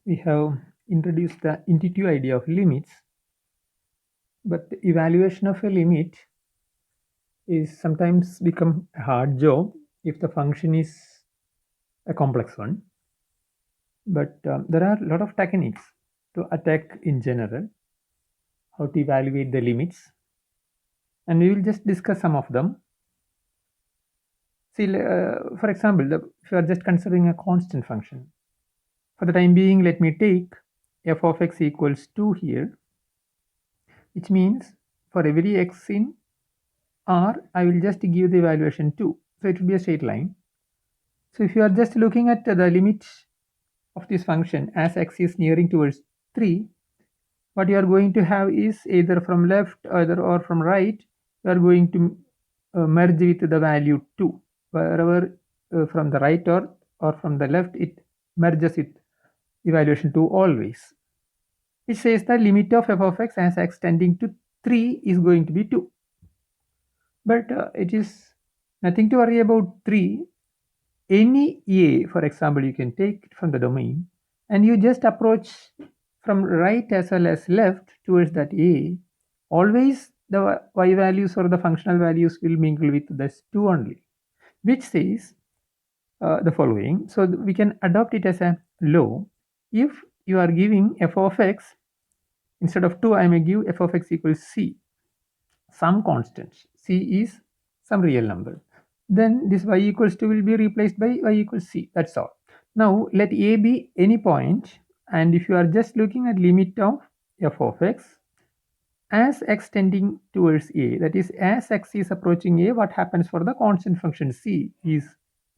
we have introduced the intuitive idea of limits, but the evaluation of a limit is sometimes become a hard job if the function is a complex one. But there are a lot of techniques to attack in general, how to evaluate the limits, and we will just discuss some of them. See, for example, if you are just considering a constant function, for the time being, let me take f of x equals 2 here, which means for every x in R, I will just give the evaluation 2. So it will be a straight line. So if you are just looking at the limit of this function as x is nearing towards 3, what you are going to have is either from left or from right, you are going to merge with the value 2. Wherever from the right or from the left, it merges with evaluation 2 always. It says the limit of f of x as x tending to 3 is going to be 2. But it is nothing to worry about 3. Any a, for example, you can take it from the domain and you just approach from right as well as left towards that a. Always the y values or the functional values will mingle with this 2 only, which says the following. So we can adopt it as a law. If you are giving f of x, instead of 2, I may give f of x equals c, some constant. C is some real number. Then this y equals 2 will be replaced by y equals c. That's all. Now let a be any point, and if you are just looking at limit of f of x as x tending towards a, that is as x is approaching a, what happens for the constant function c is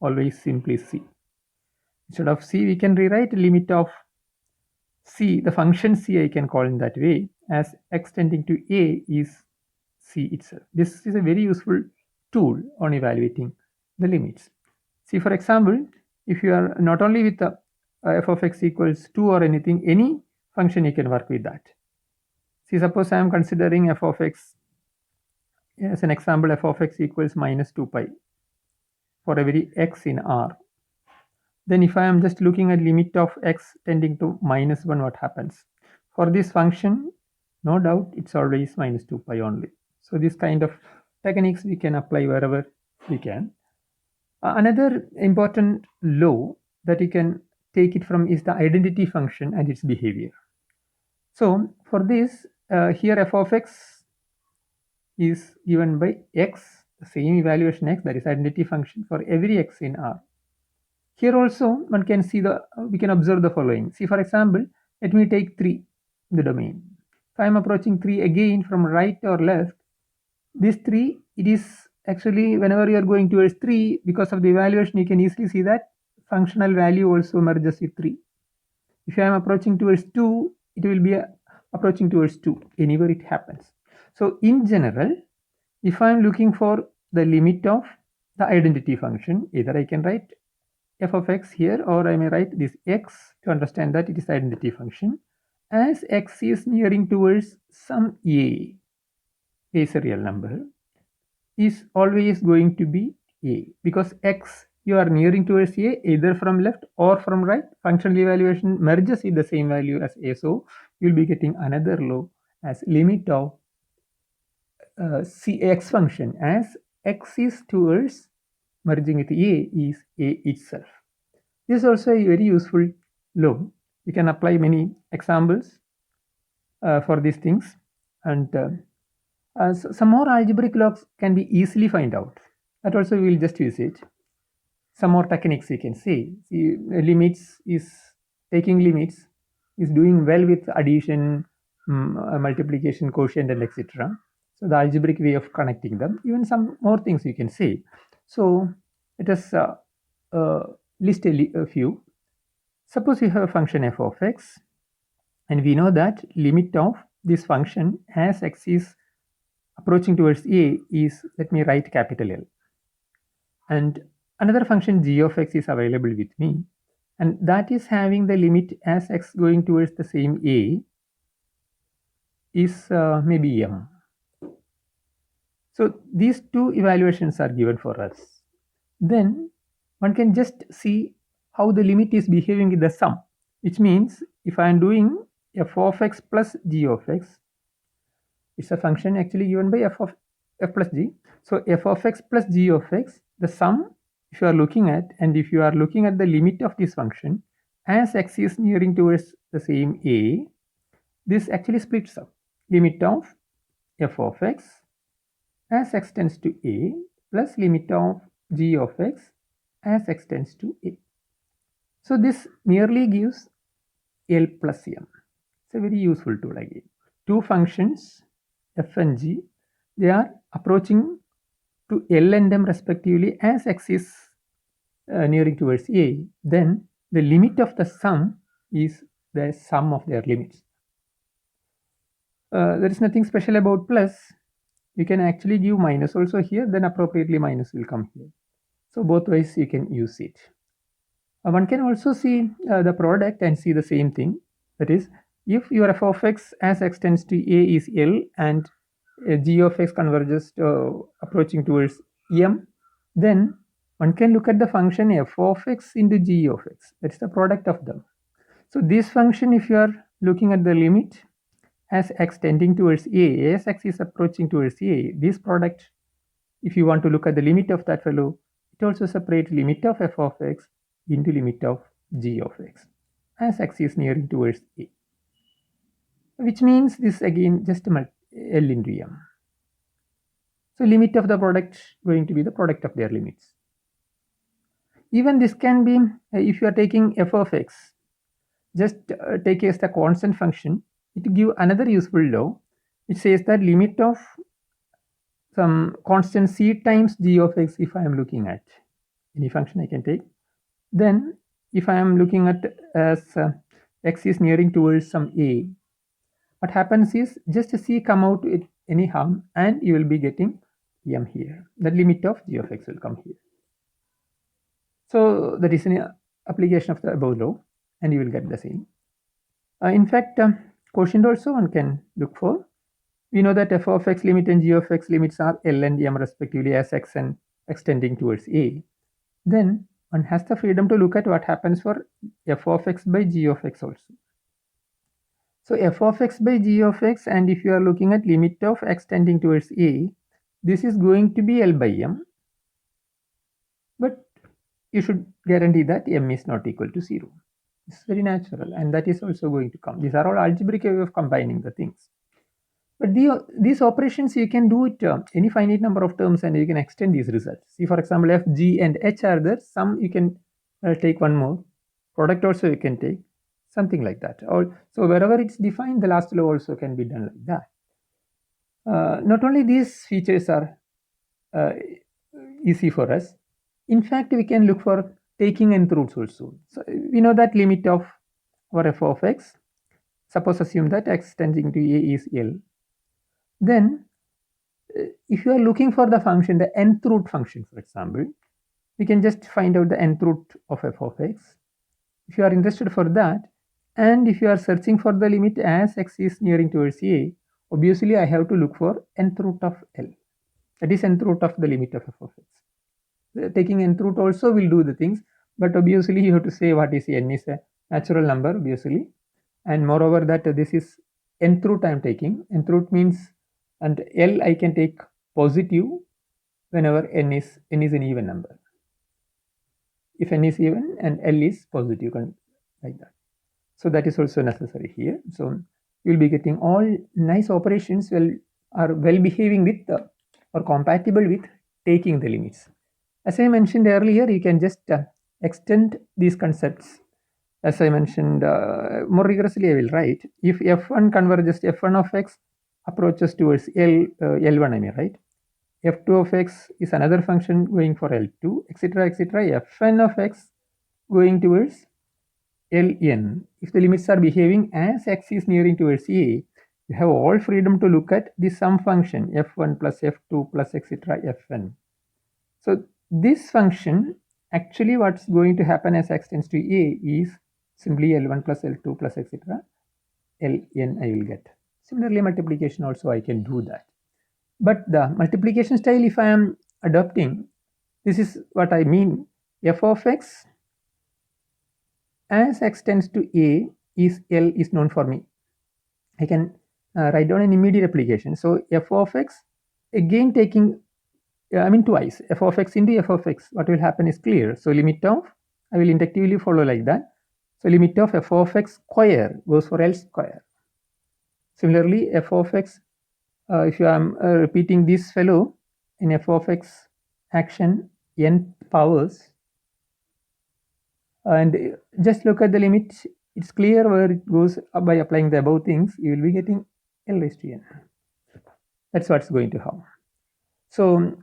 always simply c. Instead of c, we can rewrite limit of c, the function c I can call in that way, as x tending to a is c itself. This is a very useful tool on evaluating the limits. See, for example, if you are not only with the f of x equals 2 or anything, any function you can work with that. See, suppose I am considering f of x as an example, f of x equals minus 2 pi for every x in R. Then if I am just looking at limit of x tending to minus 1, what happens? For this function, no doubt it's always minus 2 pi only. So this kind of techniques we can apply wherever we can. Another important law that you can take it from is the identity function and its behavior. So for this, here f of x is given by x, the same evaluation x, that is identity function for every x in R. Here also one can see we can observe the following. See, for example, let me take 3 in the domain. If I am approaching 3 again from right or left, this 3, it is actually whenever you are going towards 3, because of the evaluation, you can easily see that functional value also merges with 3. If I am approaching towards 2, it will be approaching towards 2, anywhere it happens. So in general, if I am looking for the limit of the identity function, either I can write f of x here, or I may write this x to understand that it is identity function, as x is nearing towards some a is a real number, is always going to be a, because x you are nearing towards a either from left or from right. Functional evaluation merges with the same value as a, so you will be getting another law as limit of x function as x is towards merging with a is a itself. This is also a very useful law. You can apply many examples for these things, and some more algebraic laws can be easily find out. That also we will just use it. Some more techniques you can see. See, limits is taking limits is doing well with addition, multiplication, quotient, and etc. So the algebraic way of connecting them. Even some more things you can see. So let us list a few. Suppose we have a function f of x, and we know that limit of this function as x is approaching towards a is, let me write capital L. And another function g of x is available with me, and that is having the limit as x going towards the same a is maybe m. So these two evaluations are given for us. Then one can just see how the limit is behaving with the sum, which means if I am doing f of x plus g of x, it's a function actually given by f of f plus g. So f of x plus g of x, the sum, if you are looking at, and if you are looking at the limit of this function as x is nearing towards the same a, this actually splits up. Limit of f of x as x tends to a plus limit of g of x as x tends to a. So this merely gives L plus m. It's a very useful tool again. Two functions f and g, they are approaching to L and m respectively as x is nearing towards a, then the limit of the sum is the sum of their limits. There is nothing special about plus. You can actually give minus also here, then appropriately minus will come here. So both ways you can use it. One can also see the product and see the same thing. That is, if your f of x as x tends to a is L and g of x converges approaching towards m, then one can look at the function f of x into g of x. That's the product of them. So this function, if you are looking at the limit as x tending towards a, as x is approaching towards a, this product, if you want to look at the limit of that fellow, it also separates limit of f of x into limit of g of x as x is nearing towards a, which means this again just L into m. So limit of the product going to be the product of their limits. Even this can be, if you are taking f of x, just take as the constant function, it give another useful law. It says that limit of some constant c times g of x, if I am looking at any function I can take, then if I am looking at as x is nearing towards some a, what happens is just c come out with anyhow and you will be getting m here. The limit of g of x will come here. So that is an application of the above law and you will get the same. In fact, quotient also one can look for. We know that f of x limit and g of x limits are L and m respectively as x and x tending towards a. Then one has the freedom to look at what happens for f of x by g of x also. So f of x by g of x, and if you are looking at limit of x tending towards a, this is going to be L by m, but you should guarantee that m is not equal to 0. It's very natural, and that is also going to come. These are all algebraic way of combining the things. But these operations you can do it any finite number of terms and you can extend these results. See, for example, f, g and h are there. Some you can take one more. Product also you can take. Something like that. So wherever it's defined, the last law also can be done like that. Not only these features are easy for us. In fact, we can look for taking nth roots also. So we know that limit of our f of x. Suppose assume that x tending to a is L. Then if you are looking for the function, the nth root function, for example, we can just find out the nth root of f of x. If you are interested for that, and if you are searching for the limit as x is nearing towards a, obviously I have to look for nth root of L. That is nth root of the limit of f of x. Taking nth root also will do the things, but obviously you have to say what is n is a natural number, obviously, and moreover that this is nth root I am taking. Nth root means, and L I can take positive whenever n is an even number. If n is even and L is positive, like that. So that is also necessary here. So you will be getting all nice operations are well behaving with or compatible with taking the limits. As I mentioned earlier, you can just extend these concepts. As I mentioned, more rigorously I will write, if f1 converges, f1 of x approaches towards L1, I mean, right? f2 of x is another function going for L2, etc., etc. fn of x going towards Ln. If the limits are behaving as x is nearing towards a, you have all freedom to look at the sum function f1 plus f2 plus etc. fn. So this function, actually what's going to happen as x tends to a is simply L1 plus L2 plus etc. Ln I will get. Similarly, multiplication also I can do that. But the multiplication style, if I am adopting, this is what I mean. F of x as x tends to a is L is known for me. I can write down an immediate application. So f of x, again taking, twice, f of x into f of x, what will happen is clear. So limit of, I will inductively follow like that. So limit of f of x square goes for L square. Similarly, f of x, if I am repeating this fellow in f of x action n powers, and just look at the limit, it's clear where it goes by applying the above things, you will be getting L raised to n. That's what's going to happen. So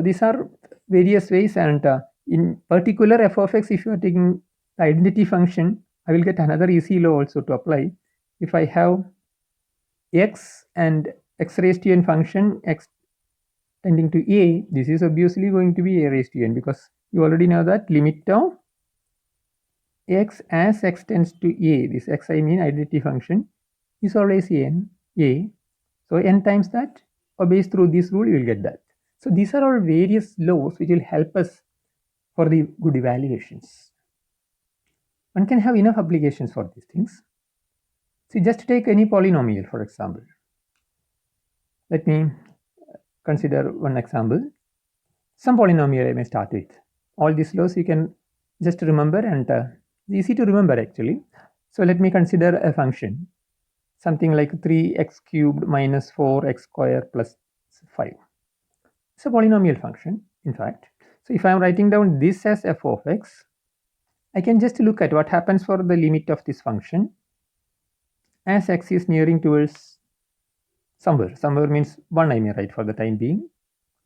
these are various ways, and in particular f of x, if you are taking the identity function, I will get another easy law also to apply. If I have x and x raised to n function, x tending to a, this is obviously going to be a raised to n, because you already know that limit of x as x tends to a, this x I mean identity function, is always a. So n times that obeys through this rule, you will get that. So these are all various laws which will help us for the good evaluations. One can have enough applications for these things. See, just take any polynomial, for example. Let me consider one example. Some polynomial I may start with. All these laws you can just remember, and easy to remember actually. So let me consider a function, something like 3x cubed minus 4x square plus 5. It's a polynomial function, in fact. So if I am writing down this as f of x, I can just look at what happens for the limit of this function as x is nearing towards somewhere means 1 I may write for the time being,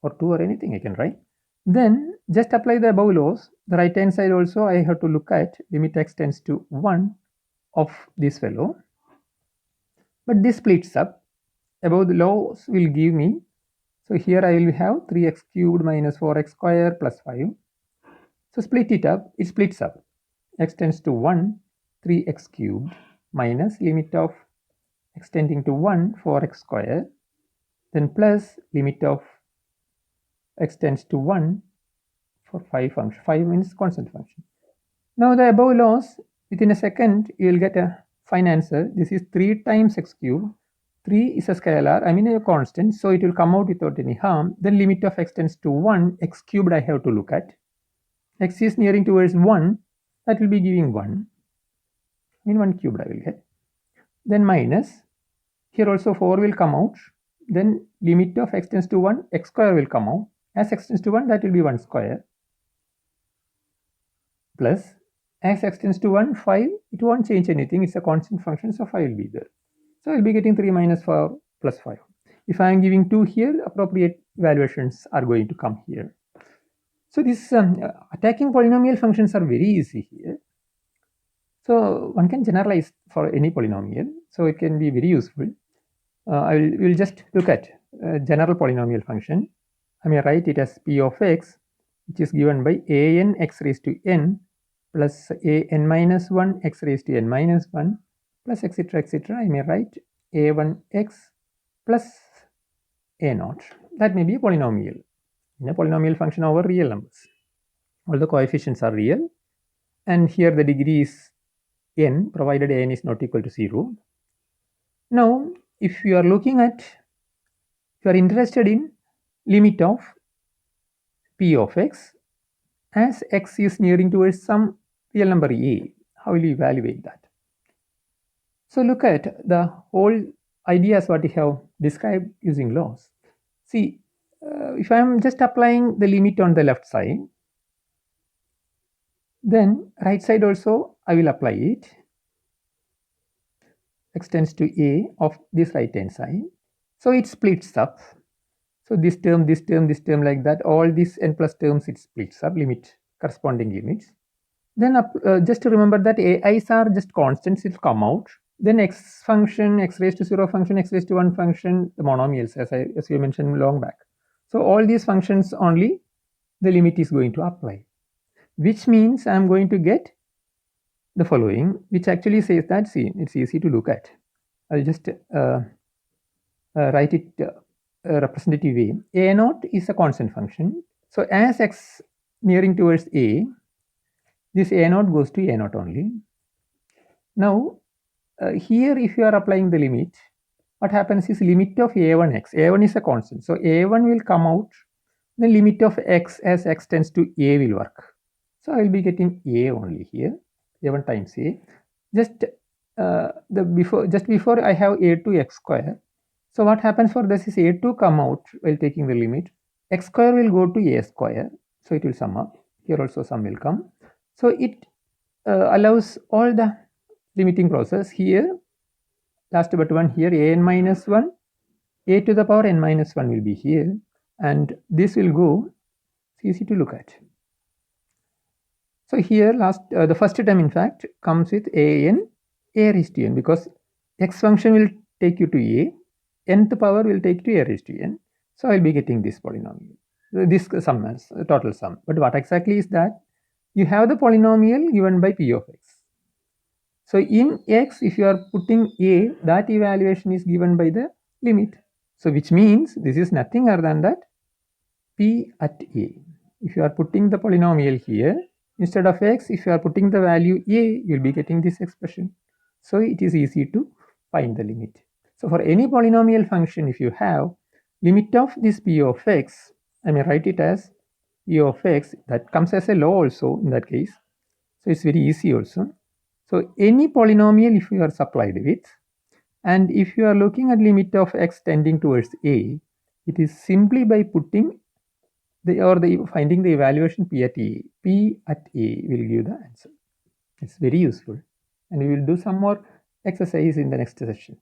or 2 or anything I can write. Then just apply the above laws. The right hand side also I have to look at limit x tends to 1 of this fellow. But this splits up. Above the laws will give me, so here I will have 3x cubed minus 4x square plus 5. So split it up, it splits up. X tends to 1, 3x cubed minus limit of x tending to 1, 4x square, then plus limit of x tends to 1 for 5 function. 5 means constant function. Now the above laws, within a second you will get a fine answer. This is 3 times x cubed. 3 is a scalar, I mean a constant, so it will come out without any harm. Then limit of x tends to 1, x cubed I have to look at. X is nearing towards 1, that will be giving 1. I mean 1 cubed I will get. Then minus, here also 4 will come out. Then limit of x tends to 1, x square will come out. As x tends to 1, that will be 1 square. Plus, as x tends to 1, 5, it won't change anything. It's a constant function, so 5 will be there. So I'll be getting 3 minus 4 plus 5. If I am giving 2 here, appropriate evaluations are going to come here. So these attacking polynomial functions are very easy here. So one can generalize for any polynomial. So it can be very useful. We'll just look at general polynomial function. I may write it as p of x, which is given by an x raised to n plus an minus 1 x raised to n minus 1 plus etc. etc. I may write a1x plus a0. That may be a polynomial in a polynomial function over real numbers. All the coefficients are real, and here the degree is n, provided n is not equal to 0. Now, if you are looking at, if you are interested in limit of p of x as x is nearing towards some real number a, how will you evaluate that? So look at the whole ideas what we have described using laws. See, if I am just applying the limit on the left side, then right side also I will apply it. X tends to a of this right hand side. So it splits up. So this term, this term, this term, like that, all these n plus terms it splits up, limit, corresponding limits. Then just to remember that ai's are just constants, it will come out. Then x function, x raised to 0 function, x raised to 1 function, the monomials as we mentioned long back. So all these functions only the limit is going to apply, which means I am going to get the following, which actually says that, see, it's easy to look at. I'll just write it representative way. A0 is a constant function. So as x nearing towards a, this a0 goes to a0 only. Now here if you are applying the limit, what happens is limit of a1x. a1 is a constant, so a1 will come out. The limit of x as x tends to a will work. So I will be getting a only here, a1 times a. Just before I have a2 x square. So what happens for this is a2 come out while taking the limit. X square will go to a square, so it will sum up. Here also sum will come. So it allows all the limiting process here. Last but one here, an minus 1, a to the power n minus 1 will be here, and this will go. It's easy to look at. So here the first term in fact comes with a raised to n, because x function will take you to a, nth power will take to a raised to n. So I'll be getting this polynomial, this sum as total sum. But what exactly is that? You have the polynomial given by p of x. So in x, if you are putting a, that evaluation is given by the limit. So which means this is nothing other than that p at a. If you are putting the polynomial here, instead of x, if you are putting the value a, you will be getting this expression. So it is easy to find the limit. So for any polynomial function, if you have limit of this p of x, I may write it as p of x, that comes as a law also in that case. So it's very easy also. So any polynomial if you are supplied with, and if you are looking at limit of x tending towards a, it is simply by putting finding the evaluation p at a. P at a will give the answer. It's very useful, and we will do some more exercise in the next session.